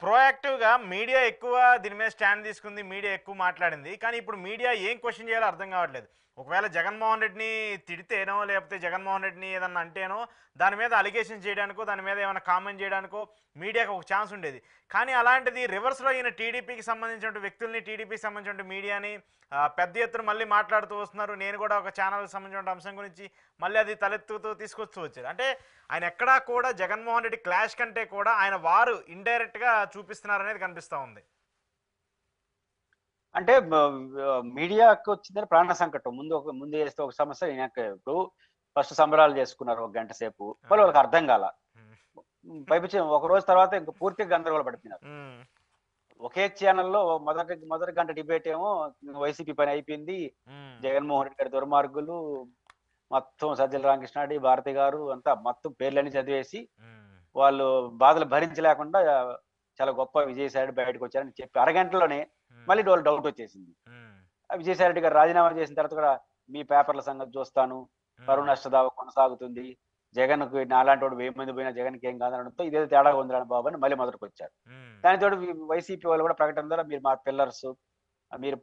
ప్రోయాక్టివ్గా మీడియా ఎక్కువ దీని మీద స్టాండ్ తీసుకుంది, మీడియా ఎక్కువ మాట్లాడింది. కానీ ఇప్పుడు మీడియా ఏం క్వశ్చన్ చేయాలో అర్థం కావట్లేదు. ఒకవేళ జగన్మోహన్ రెడ్డిని తిడితేనో లేకపోతే జగన్మోహన్ రెడ్డిని ఏదన్నా అంటేనో దాని మీద అలిగేషన్ చేయడానికో దాని మీద ఏమైనా కామెంట్ చేయడానికో మీడియాకు ఒక ఛాన్స్ ఉండేది. కానీ అలాంటిది రివర్స్లో ఈయన టీడీపీకి సంబంధించిన వ్యక్తుల్ని, టీడీపీకి సంబంధించిన మీడియాని పెద్ద ఎత్తున మళ్ళీ మాట్లాడుతూ వస్తున్నారు. నేను కూడా ఒక ఛానల్కి సంబంధించిన అంశం గురించి మళ్ళీ అది తలెత్తుతూ తీసుకొస్తూ వచ్చారు. అంటే ఆయన ఎక్కడా కూడా జగన్మోహన్ రెడ్డి క్లాష్ కంటే కూడా ఆయన వారు ఇండైరెక్ట్గా చూపిస్తున్నారు అనేది కనిపిస్తూ ఉంది. అంటే మీడియాకు వచ్చిందని ప్రాణ సంకటం. ముందు చేస్తే ఒక సమస్య, ఇప్పుడు ఫస్ట్ సంబరాలు చేసుకున్నారు ఒక గంట సేపు, వాళ్ళకి అర్థం కాల. పైపించి ఒక రోజు తర్వాత ఇంకా పూర్తిగా గందరగోళ పడిపోయినారు. ఒకే ఛానల్లో మొదటి గంట డిబేట్ ఏమో వైసీపీ పని అయిపోయింది, జగన్మోహన్ రెడ్డి గారి దుర్మార్గులు, మొత్తం సజ్జల రామకృష్ణారెడ్డి, భారతి గారు అంతా మొత్తం పేర్లన్నీ చదివేసి వాళ్ళు బాధలు భరించలేకుండా చాలా గొప్ప విజయసాయి రెడ్డి బయటకు వచ్చారని చెప్పి అరగంటలోనే మళ్ళీ డౌట్ వచ్చేసింది. విజయసాయి రెడ్డి గారు రాజీనామా చేసిన తర్వాత కూడా మీ పేపర్ల సంగతి చూస్తాను, పరువు నష్టదావ కొనసాగుతుంది, జగన్కు అలాంటి వాడు 1000 మంది పోయినా జగన్కి ఏం కాదనడంతో ఇదేదో తేడా ఉందని బాబు అని మళ్ళీ మొదటికి వచ్చారు. దానితో వైసీపీ వాళ్ళు కూడా ప్రకటన ద్వారా మీరు మా పిల్లర్స్, మీరు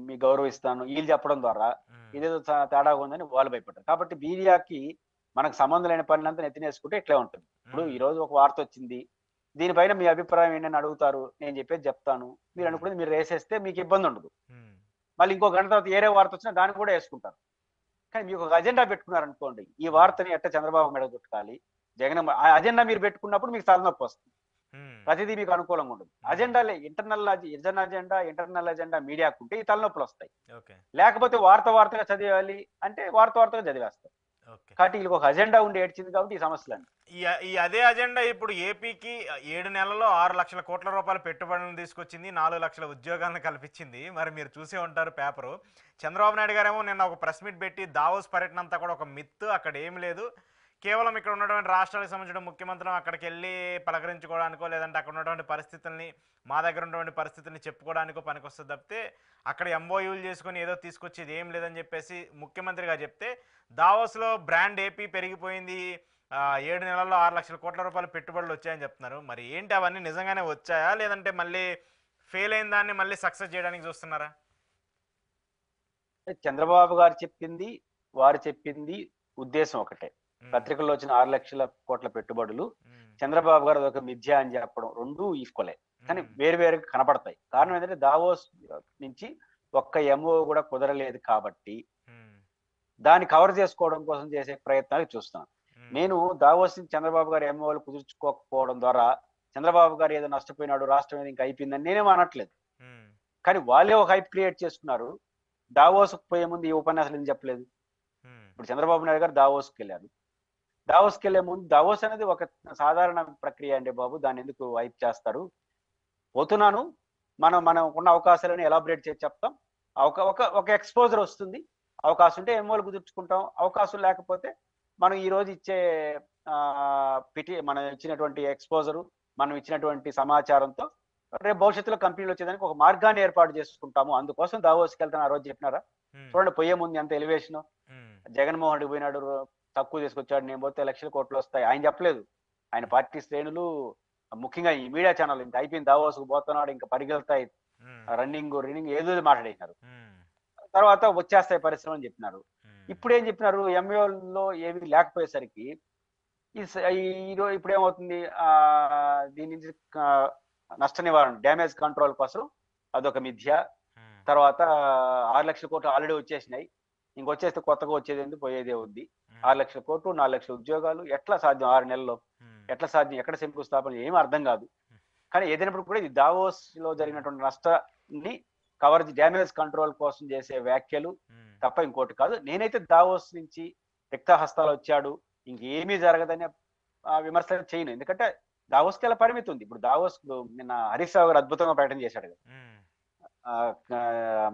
మీ గౌరవిస్తాను వీళ్ళు చెప్పడం ద్వారా ఇదేదో తేడా ఉందని వాళ్ళు భయపడ్డారు. కాబట్టి మీడియాకి మనకు సంబంధం లేని పనులంతా నెత్తినేసుకుంటే ఇట్లే ఉంటుంది. ఇప్పుడు ఈ రోజు ఒక వార్త వచ్చింది, దీనిపైన మీ అభిప్రాయం ఏంటని అడుగుతారు, నేను చెప్పేది చెప్తాను, మీరు అనుకునేది మీరు వేసేస్తే మీకు ఇబ్బంది ఉండదు. మళ్ళీ ఇంకో గంట తర్వాత ఏరే వార్త వచ్చినా దాన్ని కూడా వేసుకుంటారు. కానీ మీకు ఒక అజెండా పెట్టుకున్నారు అనుకోండి, ఈ వార్తని ఎట్ట చంద్రబాబు మెడ కొట్టుకోవాలి, జగన్ ఆ అజెండా మీరు పెట్టుకున్నప్పుడు మీకు తలనొప్పి వస్తుంది, ప్రతిదీ మీకు అనుకూలంగా ఉండదు. అజెండాలే ఇంటర్నల్ అజెండా మీడియాకు ఉంటే ఈ తలనొప్పులు వస్తాయి. లేకపోతే వార్తగా చదివాలి అంటే వార్తగా చదివేస్తారు. కాబట్టి వీళ్ళకి ఒక అజెండా ఉండి ఏడ్చింది కాబట్టి ఈ సమస్యలన్నీ. ఈ అదే అజెండా ఇప్పుడు ఏపీకి 7 నెలల్లో 6 లక్షల కోట్ల రూపాయల పెట్టుబడులను తీసుకొచ్చింది, 4 లక్షల ఉద్యోగాలను కల్పించింది. మరి మీరు చూసే ఉంటారు పేపరు. చంద్రబాబు నాయుడు గారేమో నిన్న ఒక ప్రెస్ మీట్ పెట్టి దావోస్ పర్యటన అంతా కూడా ఒక మిత్, అక్కడ ఏమి లేదు, కేవలం ఇక్కడ ఉన్నటువంటి రాష్ట్రాలకు సంబంధించిన ముఖ్యమంత్రులు అక్కడికి వెళ్ళి పలకరించుకోవడానికో లేదంటే అక్కడ ఉన్నటువంటి పరిస్థితుల్ని, మా దగ్గర ఉన్నటువంటి పరిస్థితుల్ని చెప్పుకోవడానికో పనికొస్తుంది తప్పితే అక్కడ ఎంఓయూలు చేసుకొని ఏదో తీసుకొచ్చేది ఏం లేదని చెప్పేసి ముఖ్యమంత్రిగా చెప్తే, దావోస్లో బ్రాండ్ ఏపీ పెరిగిపోయింది, 7 నెలల్లో 6 లక్షల కోట్ల రూపాయలు పెట్టుబడులు వచ్చాయని చెప్తున్నారు. మరి ఏంటి అవన్నీ నిజంగానే వచ్చాయా లేదంటే మళ్ళీ ఫెయిల్ అయిన దాన్ని మళ్ళీ సక్సెస్ చేయడానికి చూస్తున్నారా? చంద్రబాబు గారు చెప్పింది, వారు చెప్పింది ఉద్దేశం ఒకటే. పత్రికల్లో వచ్చిన 6 లక్షల కోట్ల పెట్టుబడులు చంద్రబాబు గారు అదొక మిథ్య అని చెప్పడం రెండూ ఈక్వలే, కానీ వేరువేరుగా కనపడతాయి. కారణం ఏంటంటే దావోస్ నుంచి ఒక్క ఎంఓ కూడా కుదరలేదు కాబట్టి దాన్ని కవర్ చేసుకోవడం కోసం చేసే ప్రయత్నాలు చూస్తున్నాను. నేను దావోస్ చంద్రబాబు గారు ఎంఓలు కుదుర్చుకోకపోవడం ద్వారా చంద్రబాబు గారు ఏదో నష్టపోయినాడు, రాష్ట్రం ఏదో ఇంకా అయిపోయిందని నేనేం అనట్లేదు. కానీ వాళ్ళే ఒక హైప్ క్రియేట్ చేసుకున్నారు. దావోస్కు పోయే ముందు ఈ ఉపన్యాసాలు ఏం చెప్పలేదు. ఇప్పుడు చంద్రబాబు నాయుడు గారు దావోస్కి వెళ్ళారు. దావోస్కి వెళ్ళే ముందు దావోస్ అనేది ఒక సాధారణ ప్రక్రియ అండి బాబు, దాన్ని ఎందుకు హైప్ చేస్తారు, పోతున్నాను, మనం ఉన్న అవకాశాలను ఎలాబరేట్ చేసి చెప్తాం, ఒక ఎక్స్పోజర్ వస్తుంది, అవకాశం ఉంటే ఎంఓలు కుదుర్చుకుంటాం, అవకాశం లేకపోతే మనం ఈ రోజు ఇచ్చే మనం ఇచ్చినటువంటి ఎక్స్పోజరు, మనం ఇచ్చినటువంటి సమాచారంతో రేపు భవిష్యత్తులో కంపెనీలు వచ్చేదానికి ఒక మార్గాన్ని ఏర్పాటు చేసుకుంటాము, అందుకోసం దావోస్కి వెళ్తాను ఆ రోజు చెప్పినారా? చూడండి, పోయే ముందు ఎంత ఎలివేషన్. జగన్మోహన్ రెడ్డి పోయినాడు, తక్కువ తీసుకొచ్చాడు, నేను పోతే లక్షల కోట్లు వస్తాయి ఆయన చెప్పలేదు. ఆయన పార్టీ శ్రేణులు, ముఖ్యంగా ఈ మీడియా ఛానల్ ఇంత అయిపోయింది, దావోస్కు పోతున్నాడు, ఇంకా పరిగెళ్తాయి, రన్నింగ్ ఏదో మాట్లాడేసినారు. తర్వాత వచ్చేస్తాయి పరిశ్రమలు అని చెప్పినారు. ఇప్పుడు ఏం చెప్పినారు, ఎంఓలో ఏమీ లేకపోయేసరికి ఇప్పుడు ఏమవుతుంది, దీని నుంచి నష్ట నివారణ, డ్యామేజ్ కంట్రోల్ కోసం అదొక మిథ్య. తర్వాత 6 లక్షల కోట్లు ఆల్రెడీ వచ్చేసినాయి, ఇంకొచ్చేస్తే కొత్తగా వచ్చేది ఎందుకు, పోయేదే ఉంది. 6 లక్షల కోట్లు, 4 లక్షల ఉద్యోగాలు ఎట్లా సాధ్యం 6 నెలల్లో, ఎట్లా సాధ్యం, ఎక్కడ శంకుస్థాపన, ఏమీ అర్థం కాదు. కానీ ఏదైనప్పుడు కూడా ఇది దావోస్ లో జరిగినటువంటి నష్టాన్ని కవర్, డ్యామేజ్ కంట్రోల్ కోసం చేసే వ్యాఖ్యలు తప్ప ఇంకోటి కాదు. నేనైతే దావోస్ నుంచి రిక్తహస్తాలు వచ్చాడు, ఇంకేమీ జరగదని విమర్శలు చేయను. ఎందుకంటే దావోస్కి ఎలా పరిమితి ఉంది. ఇప్పుడు దావోస్ నిన్న హరీష్ రావు గారు అద్భుతంగా ప్రకటన చేశాడు కదా,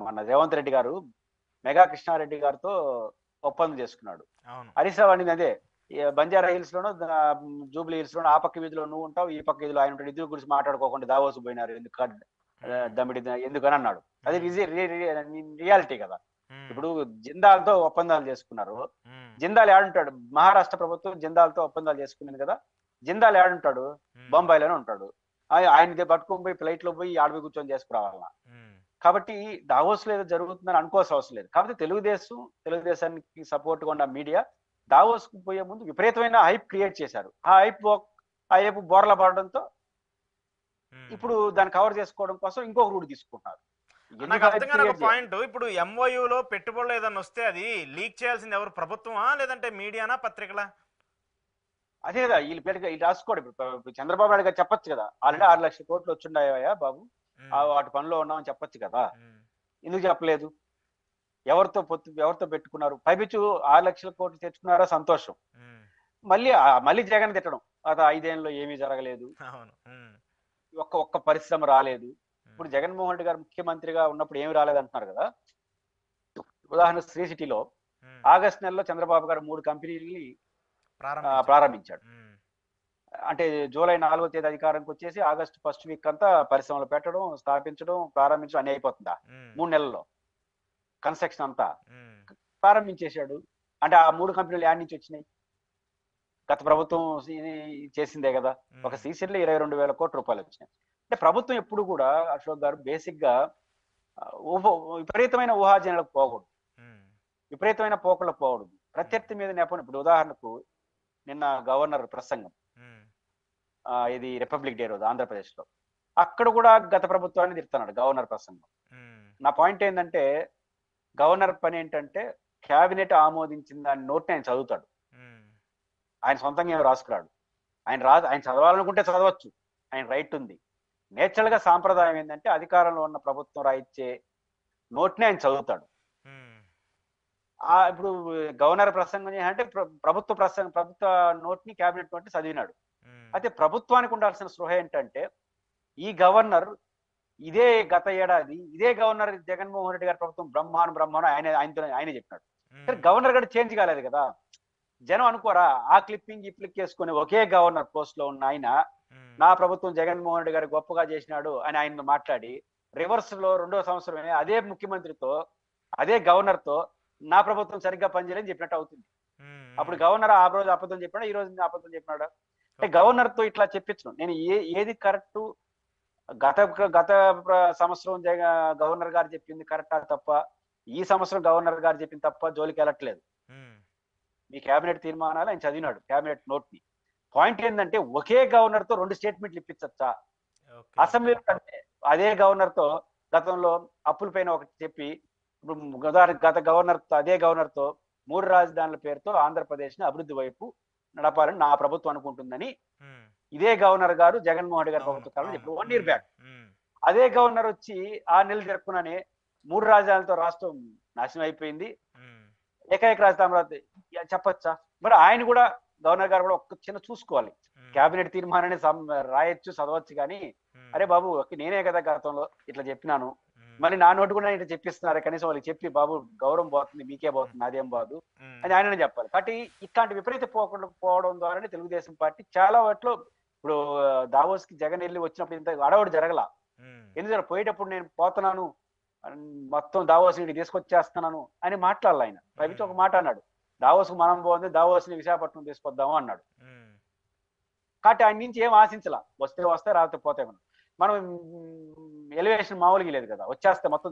మన రేవంత్ రెడ్డి గారు మెగా కృష్ణారెడ్డి గారితో ఒప్పందం చేసుకున్నాడు. హరీష్ రావు అనేది అదే, బంజారా హిల్స్ లోనో జూబ్లీ హిల్స్ లోనో ఆ పక్క వీధిలో నువ్వు ఉంటావు, ఈ పక్క వీధిలో ఆయన ఉంటాడు, ఇద్దరు గురించి మాట్లాడుకోకుండా దావోస్ పోయినారు ఎందుకు, దమ్మిడి ఎందుకని అన్నాడు. అది రియాలిటీ కదా. ఇప్పుడు జిందాల్తో ఒప్పందాలు చేసుకున్నారు, జిందాల్ ఏడుంటాడు, మహారాష్ట్ర ప్రభుత్వం జిందాల్తో ఒప్పందాలు చేసుకున్నది కదా, జిందాల్ ఏడుంటాడు, బొంబాయిలోనే ఉంటాడు. ఆయన పట్టుకొని పోయి ఫ్లైట్ లో పోయి ఆడపోయి కూర్చొని చేసుకురావాలన్నా. కాబట్టి దావోస్ లో ఏదో జరుగుతుందని అనుకోవాల్సిన అవసరం లేదు. కాబట్టి తెలుగుదేశానికి సపోర్ట్ గా ఉన్న మీడియా దావోస్ కు పోయే ముందు విపరీతమైన హైప్ క్రియేట్ చేశారు. ఆ హైప్ బోర్ల పడడంతో ఇప్పుడు దాన్ని కవర్ చేసుకోవడం కోసం ఇంకొక రూట్ తీసుకుంటున్నారు. నాకు అర్థం కాని ఒక పాయింట్, ఇప్పుడు ఎంఓయూలో పెట్టుబడులు ఏదైనా వస్తే అది లీక్ చేయాల్సింది ఎవరు, ప్రభుత్వమా లేదంటే మీడియానా పత్రికలా? అదే కదా వీళ్ళు రాసుకోవడం. ఇప్పుడు చంద్రబాబు నాయుడు గారు చెప్పొచ్చు కదా, ఆల్రెడీ 6 లక్షల కోట్లు వచ్చిండాయా బాబు, వాటి పనిలో ఉన్నామని చెప్పొచ్చు కదా. ఎందుకు చెప్పలేదు? ఎవరితో పెట్టుకున్నారు? పైపిచ్చు 6 లక్షల కోట్లు తెచ్చుకున్నారా, సంతోషం. మళ్ళీ జగన్ తిట్టడం, అది 5 ఏళ్ళలో ఏమీ జరగలేదు, ఒక్క పరిశ్రమ రాలేదు. ఇప్పుడు జగన్మోహన్ రెడ్డి గారు ముఖ్యమంత్రిగా ఉన్నప్పుడు ఏమి రాలేదంటున్నారు కదా. ఉదాహరణ శ్రీ సిటీలో ఆగస్టు నెలలో చంద్రబాబు గారు 3 కంపెనీలని ప్రారంభించాడు. అంటే జూలై 4వ తేదీ అధికారానికి వచ్చేసి ఆగస్టు 1st వీక్ అంతా పరిశ్రమలు పెట్టడం, స్థాపించడం, ప్రారంభించడం అన్ని అయిపోతుందా 3 నెలల్లో? కన్స్ట్రక్షన్ అంతా ప్రారంభించేశాడు. అంటే ఆ 3 కంపెనీలు యాడ్ నుంచి వచ్చినాయి? గత ప్రభుత్వం చేసిందే కదా. ఒక సీసీలో 22,000 కోట్ల రూపాయలు వచ్చినాయి. అంటే ప్రభుత్వం ఎప్పుడు కూడా అశోక్ గారు బేసిక్ గా విపరీతమైన ఊహాజనాలకు పోకూడదు, విపరీతమైన పోకలకు పోకూడదు, ప్రత్యర్థి మీద నెపం. ఇప్పుడు ఉదాహరణకు నిన్న గవర్నర్ ప్రసంగం, ఇది రిపబ్లిక్ డే రోజు ఆంధ్రప్రదేశ్ లో, అక్కడ కూడా గత ప్రభుత్వాన్ని తిడుతున్నాడు గవర్నర్ ప్రసంగం. నా పాయింట్ ఏంటంటే, గవర్నర్ పని ఏంటంటే క్యాబినెట్ ఆమోదించిన దాని నోట్ని ఆయన చదువుతాడు. ఆయన సొంతంగా ఏమో రాసుకురాడు. ఆయన చదవాలనుకుంటే చదవచ్చు, ఆయన రైట్ ఉంది. నేచురల్ గా సాంప్రదాయం ఏంటంటే అధికారంలో ఉన్న ప్రభుత్వం రాయిచ్చే నోట్ని ఆయన చదువుతాడు. ఇప్పుడు గవర్నర్ ప్రసంగం అంటే ప్రభుత్వ నోట్ని, క్యాబినెట్ నోట్ని చదివినాడు. అయితే ప్రభుత్వానికి ఉండాల్సిన స్పృహ ఏంటంటే, ఈ గవర్నర్ ఇదే గత ఏడాది ఇదే గవర్నర్ జగన్మోహన్ రెడ్డి గారి ప్రభుత్వం బ్రహ్మాను ఆయనే చెప్పినాడు. గవర్నర్ గారు చేంజ్ కాలేదు కదా. జనం అనుకోరా, ఆ క్లిప్పింగ్ ఈ క్లిక్ చేసుకుని ఒకే గవర్నర్ పోస్ట్ లో ఉన్న ఆయన నా ప్రభుత్వం జగన్మోహన్ రెడ్డి గారు గొప్పగా చేసినాడు అని ఆయన మాట్లాడి, రివర్స్ లో 2వ సంవత్సరమే అదే ముఖ్యమంత్రితో అదే గవర్నర్ తో నా ప్రభుత్వం సరిగ్గా పనిచేయాలని చెప్పినట్టు అవుతుంది. అప్పుడు గవర్నర్ ఆ రోజు అబద్ధం చెప్పినాడు, ఈ రోజు అబద్ధం చెప్పినాడు. అంటే గవర్నర్ తో ఇట్లా చెప్పించడం, నేను ఏది కరెక్ట్, గత సంవత్సరం గవర్నర్ గారు చెప్పింది కరెక్టా తప్ప, ఈ సంవత్సరం గవర్నర్ గారు చెప్పింది తప్ప జోలికి వెళ్ళట్లేదు. మీ కేబినెట్ తీర్మానాలు ఆయన చదివినాడు, కేబినెట్ నోట్ ని. పాయింట్ ఏంటంటే, ఒకే గవర్నర్ తో 2 స్టేట్మెంట్లు ఇప్పించచ్చా? అసెంబ్లీలో అదే గవర్నర్ తో గతంలో అప్పుల పైన ఒకటి చెప్పి, గత గవర్నర్ తో అదే గవర్నర్ తో 3 రాజధానుల పేరుతో ఆంధ్రప్రదేశ్ ని అభివృద్ధి వైపు నడపాలని నా ప్రభుత్వం అనుకుంటుందని ఇదే గవర్నర్ గారు జగన్మోహన్ రెడ్డి గారి ప్రభుత్వ కాలంలో చెప్పారు 1 year బ్యాక్. అదే గవర్నర్ వచ్చి 6 నెలలు జరుపుకున్నానే 3 రాజధానులతో రాష్ట్రం నాశనం అయిపోయింది, ఏకైక రాజధాని అమరావతి చెప్పచ్చా? మరి ఆయన కూడా, గవర్నర్ గారు కూడా ఒక్క చిన్న చూసుకోవాలి. కేబినెట్ తీర్మానాన్ని రాయొచ్చు, చదవచ్చు, కానీ అరే బాబు నేనే కదా గతంలో ఇట్లా చెప్పినాను, మళ్ళీ నా నోటు కూడా ఇట్లా చెప్పిస్తున్నారు, కనీసం వాళ్ళకి చెప్పి బాబు గౌరవం పోతుంది, మీకే పోతుంది, నాదేం బాదు అని ఆయననే చెప్పాలి. కాబట్టి ఇట్లాంటి విపరీత పోవడం ద్వారానే తెలుగుదేశం పార్టీ చాలా వాటిలో, ఇప్పుడు దావోస్ కి జగన్ వెళ్ళి వచ్చినప్పుడు ఇంత అడవుడు జరగల. ఎందుకంటే పోయేటప్పుడు నేను పోతున్నాను, మొత్తం దావోస్ ని తీసుకొచ్చేస్తున్నాను అని మాట్లాడాలి ఆయన. పైకి ఒక మాట అన్నాడు, దావోస్ కు మనం పోతుంది, దావోస్ ని విశాఖపట్నం తీసుకొద్దాము అన్నాడు. కాబట్టి ఆయన నుంచి ఏం ఆశించాల, వస్తే రాకపోతే పోతే మనం ఎలివేషన్ మామూలుగా లేదు కదా, వచ్చేస్తే మొత్తం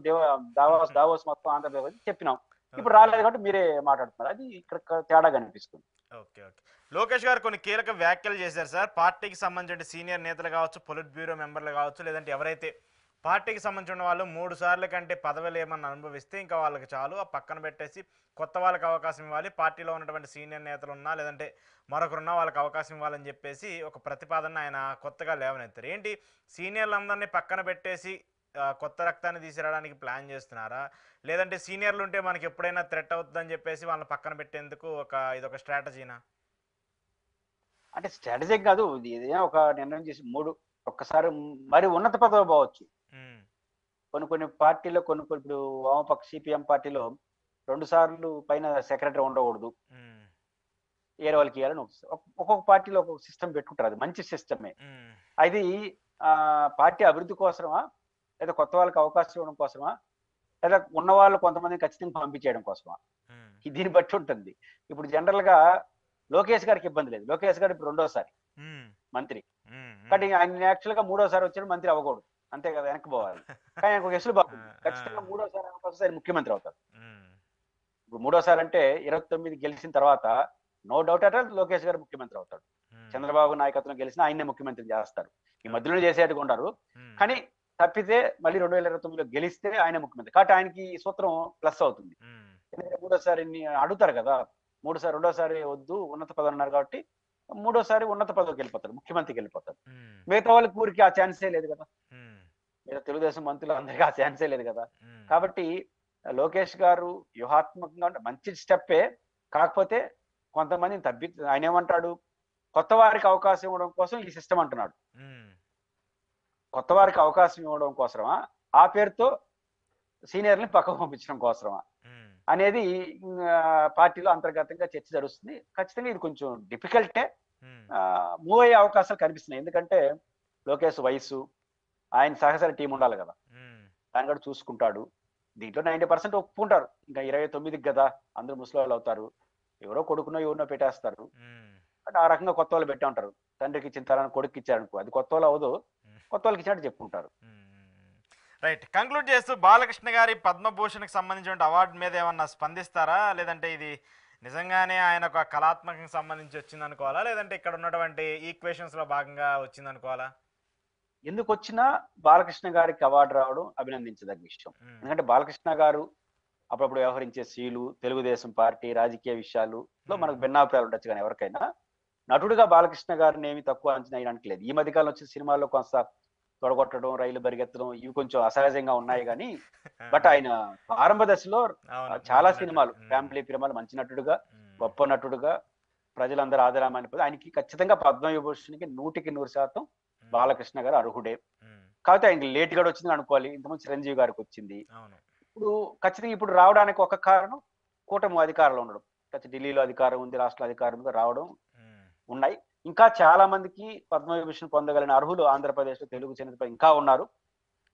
దావోస్ మొత్తం ఆంధ్రప్రదేశ్ చెప్పినాం, ఇప్పుడు రాలేదు కాబట్టి మీరే మాట్లాడుతున్నారు, అది ఇక్కడ తేడా కనిపిస్తుంది. ఓకే. లోకేష్ గారు కొన్ని కీలక వ్యాఖ్యలు చేశారు సార్. పార్టీకి సంబంధించిన సీనియర్ నేతలు కావచ్చు, పొలిట్ బ్యూరో మెంబర్లు కావచ్చు, లేదంటే ఎవరైతే పార్టీకి సంబంధించిన వాళ్ళు 3 సార్లు కంటే పదవులు ఏమన్నా అనుభవిస్తే ఇంకా వాళ్ళకి చాలు, ఆ పక్కన పెట్టేసి కొత్త వాళ్ళకి అవకాశం ఇవ్వాలి, పార్టీలో ఉన్నటువంటి సీనియర్ నేతలు ఉన్నా లేదంటే మరొకరున్నా వాళ్ళకి అవకాశం ఇవ్వాలని చెప్పేసి ఒక ప్రతిపాదన ఆయన కొత్తగా లేవనెత్తారు. ఏంటి, సీనియర్లందరినీ పక్కన పెట్టేసి కొత్త రక్తాన్ని తీసుకురావడానికి ప్లాన్ చేస్తున్నారా, లేదంటే సీనియర్లు ఉంటే మనకి ఎప్పుడైనా థ్రెట్ అవుతుందని చెప్పేసి వాళ్ళని పక్కన పెట్టేందుకు ఇదొక స్ట్రాటజీనా? అంటే స్ట్రాటజీ కాదు, ఏదైనా ఒక నిర్ణయం చేసి ఒక్కసారి మరి ఉన్నత పదవి పోవచ్చు. కొన్ని పార్టీలో ఇప్పుడు వామపక్ష సిపిఎం పార్టీలో 2 సార్లు పైన సెక్రటరీ ఉండకూడదు, ఏరే వాళ్ళకి ఇవ్వాలని ఒక్కొక్క పార్టీలో ఒక్కొక్క సిస్టమ్ పెట్టుకుంటారు. అది మంచి సిస్టమే. అది పార్టీ అభివృద్ధి కోసమా, లేదా కొత్త వాళ్ళకి అవకాశం ఇవ్వడం కోసమా, లేదా ఉన్న వాళ్ళు కొంతమందిని ఖచ్చితంగా పంపించేయడం కోసమా, దీన్ని బట్టి ఉంటుంది. ఇప్పుడు జనరల్ గా లోకేష్ గారికి ఇబ్బంది లేదు, లోకేష్ గారు ఇప్పుడు 2వ సారి మంత్రి. కానీ ఆయన యాక్చువల్ గా మూడోసారి వచ్చాడు మంత్రి అవ్వకూడదు, అంతే కదా, వెనక్కి పోవాలి. కానీ ఆయనకు ఒక వెసులుబాటు ఉంది. ఖచ్చితంగా మూడోసారి అవకాశం వస్తే ఆయన ముఖ్యమంత్రి అవుతాడు. ఇప్పుడు మూడోసారి అంటే 29 గెలిచిన తర్వాత no doubt at all Lokesh garu ముఖ్యమంత్రి అవుతాడు. చంద్రబాబు నాయకత్వం గెలిచినా ఆయన్నే ముఖ్యమంత్రి చేస్తారు. ఈ మధ్యలో చేసేట్టుగా ఉండరు. కానీ తప్పితే మళ్ళీ 2029లో గెలిస్తే ఆయన ముఖ్యమంత్రి, కాబట్టి ఆయనకి ఈ సూత్రం ప్లస్ అవుతుంది. ఎందుకంటే మూడోసారి అడుగుతారు కదా, రెండోసారి వద్దు ఉన్నత పదవి అన్నారు కాబట్టి మూడోసారి ఉన్నత పదవికి వెళ్ళిపోతారు, ముఖ్యమంత్రికి వెళ్ళిపోతారు. మిగతా వాళ్ళకి ఊరికి ఆ ఛాన్సే లేదు కదా, మిగతా తెలుగుదేశం మంత్రులు అందరికీ ఆ ఛాన్సే లేదు కదా. కాబట్టి లోకేష్ గారు వ్యూహాత్మకంగా మంచి స్టెప్పే, కాకపోతే కొంతమందిని ఆయన ఏమంటాడు, కొత్త వారికి అవకాశం ఇవ్వడం కోసం ఈ సిస్టమ్ అంటున్నాడు. కొత్త వారికి అవకాశం ఇవ్వడం కోసమా, ఆ పేరుతో సీనియర్ని పక్కకు పంపించడం కోసమా అనేది పార్టీలో అంతర్గతంగా చర్చ జరుగుతుంది. ఖచ్చితంగా ఇది కొంచెం డిఫికల్టే, మూవ్ అయ్యే అవకాశాలు కనిపిస్తున్నాయి. ఎందుకంటే లోకేష్ వయసు, ఆయన సహచర టీం ఉండాలి కదా, దాన్ని కూడా చూసుకుంటాడు. దీంట్లో 90% ఒప్పుకుంటారు. ఇంకా 29కి కదా అందరూ ముసలి వాళ్ళు అవుతారు, ఎవరో కొడుకునో ఎవరినో పెట్టేస్తారు. అంటే ఆ రకంగా కొత్త వాళ్ళు పెట్టే ఉంటారు. తండ్రికి ఇచ్చిన తరాన్ని కొడుకు ఇచ్చారనుకో, అది కొత్త వాళ్ళు అవదు, కొత్త వాళ్ళకి ఇచ్చినట్టు చెప్పుకుంటారు. రైట్, కంక్లూడ్ చేస్తూ బాలకృష్ణ గారి పద్మభూషణ్కి సంబంధించిన అవార్డు మీద ఏమన్నా స్పందిస్తారా, లేదంటే ఇది నిజంగానే ఆయన ఒక కళాత్మకంగా సంబంధించి వచ్చింది అనుకోవాలా, లేదంటే ఇక్కడ ఉన్నటువంటి ఈక్వేషన్స్ లో భాగంగా వచ్చింది అనుకోవాలా? ఎందుకు వచ్చినా బాలకృష్ణ గారికి అవార్డు రావడం అభినందించదగ్గ విషయం. ఎందుకంటే బాలకృష్ణ గారు అప్పుడప్పుడు వ్యవహరించే శీలు, తెలుగుదేశం పార్టీ రాజకీయ విషయాలలో మనకు భిన్నాభిప్రాయాలు ఉండొచ్చు, కానీ ఎవరికైనా నటుడుగా బాలకృష్ణ గారిని ఏమి తక్కువ అంచనా వేయడానికి లేదు. ఈ మధ్యకాలం వచ్చిన సినిమాల్లో కొంత తొడగొట్టడం, రైలు పరిగెత్తడం ఇవి కొంచెం అసహజంగా ఉన్నాయి, కానీ బట్ ఆయన ప్రారంభ దశలో చాలా సినిమాలు, ఫ్యామిలీ సినిమాలు, మంచి నటుడుగా, గొప్ప నటుడుగా ప్రజలందరూ ఆదరామని ఆయనకి ఖచ్చితంగా పద్మవిభూషణ్కి 100% బాలకృష్ణ గారు అర్హుడే. కాకపోతే ఆయనకి లేట్ గా వచ్చింది అనుకోవాలి. ఇంతకుముందు చిరంజీవి గారికి వచ్చింది. ఇప్పుడు ఖచ్చితంగా ఇప్పుడు రావడానికి ఒక కారణం కూటమి అధికారంలో ఉండడం. ఢిల్లీలో అధికారం ఉంది, రాష్ట్ర అధికారం రావడం ఉన్నాయి. ఇంకా చాలా మందికి పద్మవిభూషణ్ పొందగలిగిన అర్హులు ఆంధ్రప్రదేశ్ లో తెలుగు చరిత్ర ఇంకా ఉన్నారు,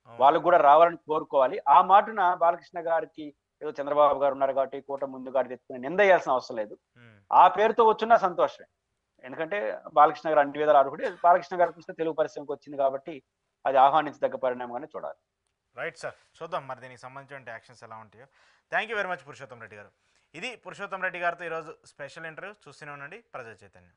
వాళ్ళకు కూడా రావాలని కోరుకోవాలి. ఆ మాటన బాలకృష్ణ గారికి ఏదో చంద్రబాబు గారు ఉన్నారు కాబట్టి కూటమి ముందు గారి తెచ్చుకుని నిందేయాల్సిన అవసరం లేదు. ఆ పేరుతో వచ్చిన సంతోషమే. ఎందుకంటే బాలకృష్ణ గారు అన్ని విధాలు అర్హుడే. బాలకృష్ణ గారికి వస్తే తెలుగు పరిశ్రమకు వచ్చింది కాబట్టి అది ఆహ్వానించదగ్గ పరిణామంగానే చూడాలి. రైట్ సార్, చూద్దాం మరి దీనికి సంబంధించిన యాక్షన్స్ ఎలా ఉంటాయో. Thank you very much Purushottam Reddy గారు. ఇది పురుషోత్తం రెడ్డి గారితో ఈరోజు స్పెషల్ ఇంటర్వ్యూ. చూస్తూనే ఉండండి ప్రజా చైతన్యం.